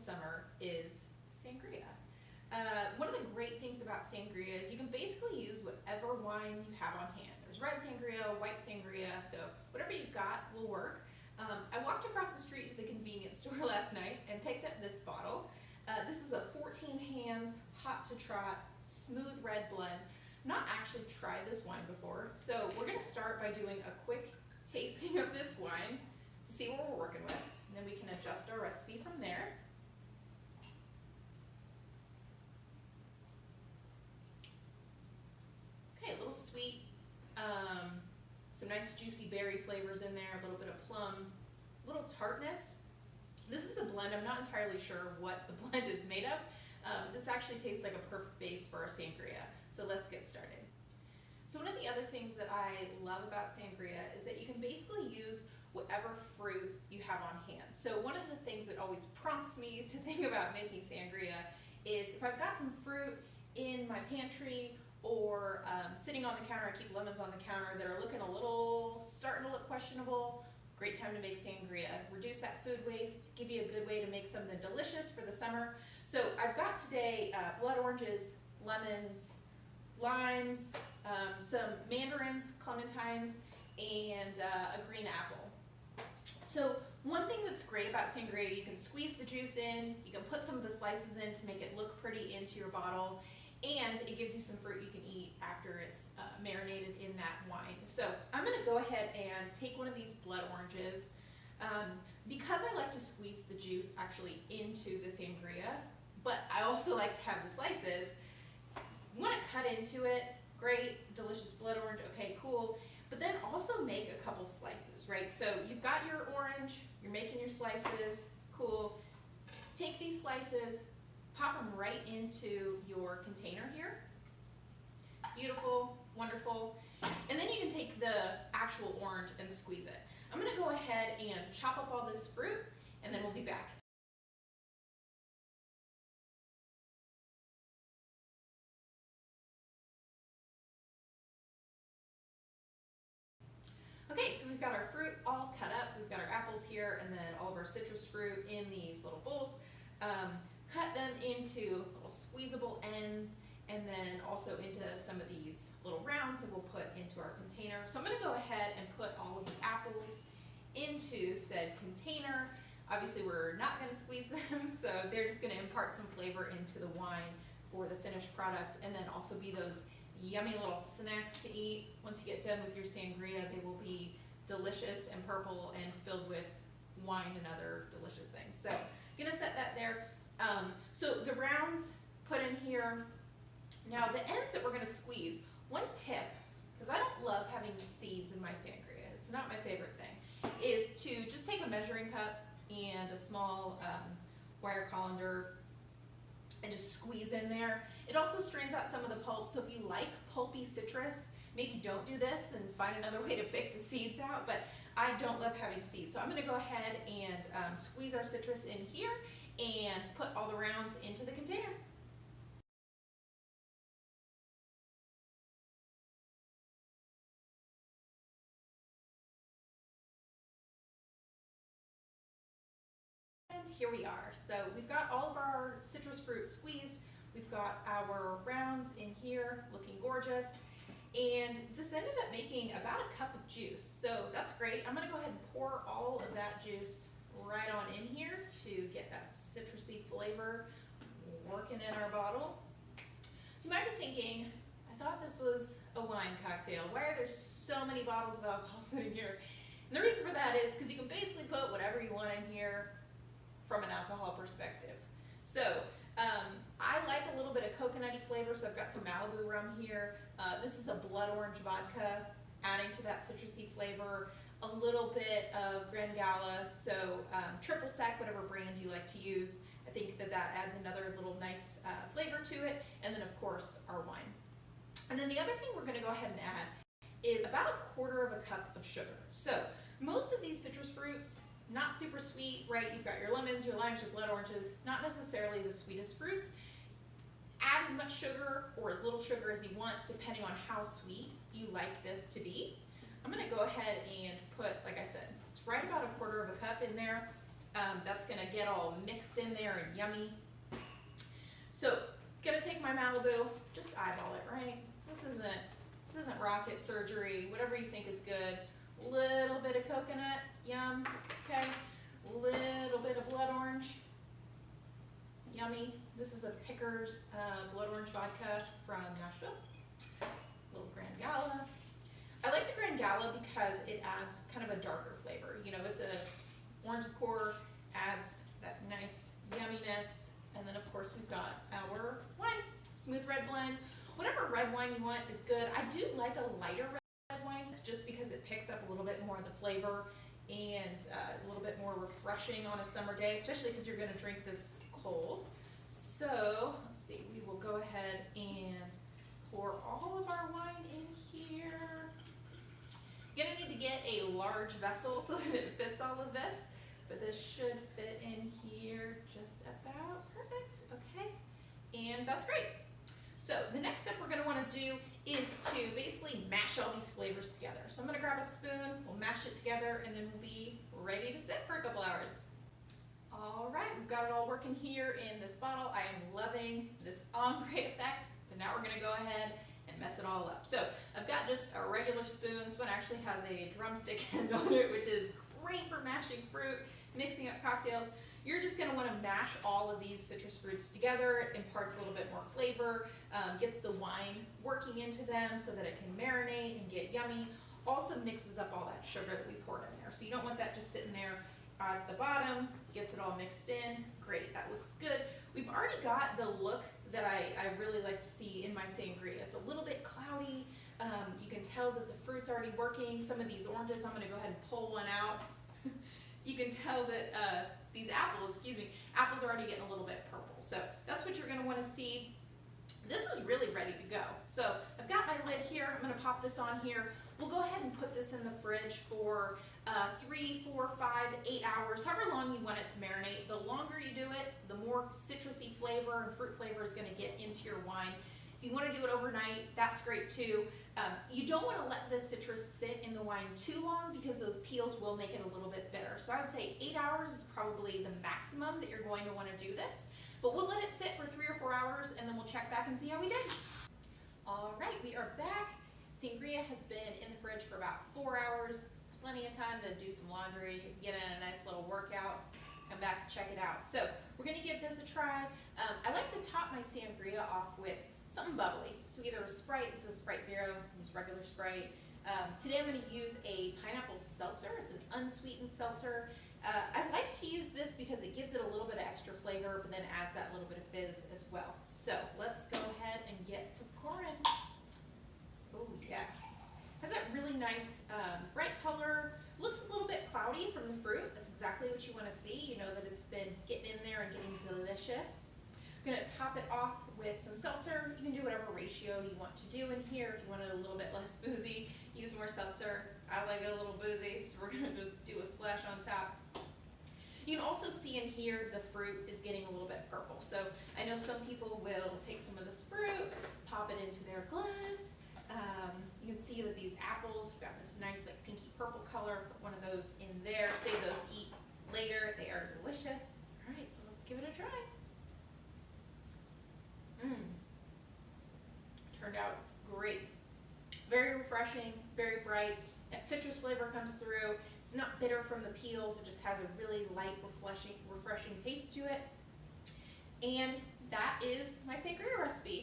summer is sangria. One of the great things about sangria is you can basically use whatever wine you have on hand. There's red sangria, white sangria, so whatever you've got will work. I walked across the street to the convenience store last night and picked up this bottle. This is a 14 hands, hot to trot, smooth red blend. Not actually tried this wine before, so we're going to start by doing a quick tasting of this wine to see what we're working with, and then we can adjust our recipe from there. Okay, a little sweet, some nice juicy berry flavors in there, a little bit of plum, a little tartness. This is a blend, I'm not entirely sure what the blend is made of, but this actually tastes like a perfect base for our sangria. So let's get started. So one of the other things that I love about sangria is that you can basically use whatever fruit you have on hand. So one of the things that always prompts me to think about making sangria is if I've got some fruit in my pantry or sitting on the counter, I keep lemons on the counter that are starting to look questionable, great time to make sangria. Reduce that food waste, give you a good way to make something delicious for the summer. So I've got today blood oranges, lemons, limes, some mandarins, clementines, and a green apple. So one thing that's great about sangria, you can squeeze the juice in, you can put some of the slices in to make it look pretty into your bottle, and it gives you some fruit you can eat after it's marinated in that wine. So I'm going to go ahead and take one of these blood oranges. Because I like to squeeze the juice actually into the sangria, but I also like to have the slices, you want to cut into it, great, delicious blood orange, okay, cool. But then also make a couple slices, right? So you've got your orange, you're making your slices, cool. Take these slices, pop them right into your container here. Beautiful, wonderful. And then you can take the actual orange and squeeze it. I'm gonna go ahead and chop up all this fruit, and then we'll be back. Okay, so we've got our fruit all cut up. We've got our apples here and then all of our citrus fruit in these little bowls. Cut them into little squeezable ends and then also into some of these little rounds that we'll put into our container. So I'm going to go ahead and put all of the apples into said container. Obviously we're not going to squeeze them, so they're just going to impart some flavor into the wine for the finished product, and then also be those yummy little snacks to eat. Once you get done with your sangria, they will be delicious and purple and filled with wine and other delicious things. So I'm gonna set that there. So the rounds put in here. Now the ends that we're gonna squeeze, one tip, because I don't love having seeds in my sangria, it's not my favorite thing, is to just take a measuring cup and a small wire colander and just squeeze in there. It also strains out some of the pulp, so if you like pulpy citrus, maybe don't do this and find another way to pick the seeds out, but I don't love having seeds. So I'm gonna go ahead and squeeze our citrus in here and put all the rounds into the container. And here we are. So we've got all of our citrus fruit squeezed. We've got our rounds in here looking gorgeous. And this ended up making about a cup of juice. So that's great. I'm gonna go ahead and pour all of that juice right on in here to get that citrusy flavor working in our bottle. So you might be thinking, I thought this was a wine cocktail. Why are there so many bottles of alcohol sitting here? And the reason for that is because you can basically put whatever you want in here from an alcohol perspective. So I like a little bit of coconutty flavor, so I've got some Malibu rum here. This is a blood orange vodka, adding to that citrusy flavor. A little bit of Grangala, so triple sec, whatever brand you like to use. I think that adds another little nice flavor to it. And then of course our wine. And then the other thing we're gonna go ahead and add is about a quarter of a cup of sugar. So most of these citrus fruits, not super sweet, right? You've got your lemons, your limes, your blood oranges, not necessarily the sweetest fruits. Add as much sugar or as little sugar as you want, depending on how sweet you like this to be. I'm gonna go ahead and put, like I said, it's right about a quarter of a cup in there. That's gonna get all mixed in there and yummy. So, gonna take my Malibu, just eyeball it, right? This isn't rocket surgery. Whatever you think is good. Little bit of coconut, yum. Okay. Little bit of blood orange, yummy. This is a Pickers blood orange vodka from Nashville. Little Grand Gala. I like the Grand Gala because it adds kind of a darker flavor. You know, it's a orange liqueur, adds that nice yumminess. And then of course we've got our wine, smooth red blend. Whatever red wine you want is good. I do like a lighter red wine just because it picks up a little bit more of the flavor and is a little bit more refreshing on a summer day, especially because you're gonna drink this cold. So, let's see, we will go ahead and pour all of our wine in here. You're gonna need to get a large vessel so that it fits all of this, but this should fit in here just about perfect, okay? And that's great. So the next step we're gonna wanna do is to basically mash all these flavors together. So I'm gonna grab a spoon, we'll mash it together, and then we'll be ready to sit for a couple hours. All right, we've got it all working here in this bottle. I am loving this ombre effect, but now we're gonna go ahead and mess it all up. So I've got just a regular spoon. This one actually has a drumstick end on it, which is great for mashing fruit, mixing up cocktails. You're just gonna wanna mash all of these citrus fruits together. It imparts a little bit more flavor, gets the wine working into them so that it can marinate and get yummy. Also mixes up all that sugar that we poured in there. So you don't want that just sitting there at the bottom, gets it all mixed in. Great, that looks good. We've already got the look that I really like to see in my sangria. It's a little bit cloudy. You can tell that the fruit's already working. Some of these oranges, I'm gonna go ahead and pull one out. You can tell that these apples are already getting a little bit purple. So that's what you're gonna wanna see. This is really ready to go. So I've got my lid here. I'm gonna pop this on here. We'll go ahead and put this in the fridge for 3, 4, 5, 8 hours, however long you want it to marinate. The longer you do it, the more citrusy flavor and fruit flavor is gonna get into your wine. If you wanna do it overnight, that's great too. You don't wanna let the citrus sit in the wine too long because those peels will make it a little bit bitter. So I would say 8 hours is probably the maximum that you're going to wanna do this. But we'll let it sit for 3 or 4 hours and then we'll check back and see how we did. All right, we are back. Sangria has been in the fridge for about 4 hours. Plenty of time to do some laundry, get in a nice little workout, come back and check it out. So we're gonna give this a try. I like to top my sangria off with something bubbly. So either a Sprite, this is Sprite Zero, use regular Sprite. Today I'm gonna use a pineapple seltzer. It's an unsweetened seltzer. I like to use this because it gives it a little bit of extra flavor, but then adds that little bit of fizz as well. So let's go ahead and get to pouring. Oh yeah. Has that really nice bright color. Looks a little bit cloudy from the fruit. That's exactly what you want to see. You know that it's been getting in there and getting delicious. I'm going to top it off with some seltzer. You can do whatever ratio you want to do in here. If you want it a little bit less boozy, use more seltzer. I like it a little boozy, so we're going to just do a splash on top. You can also see in here the fruit is getting a little bit purple. So I know some people will take some of this fruit, pop it into their glass. You can see that these apples have got this nice like pinky purple color. Put one of those in there. Save those to eat later. They are delicious. All right, so let's give it a try. Turned out great. Very refreshing, very bright. That citrus flavor comes through. It's not bitter from the peels. It just has a really light, refreshing taste to it. And that is my sangria recipe.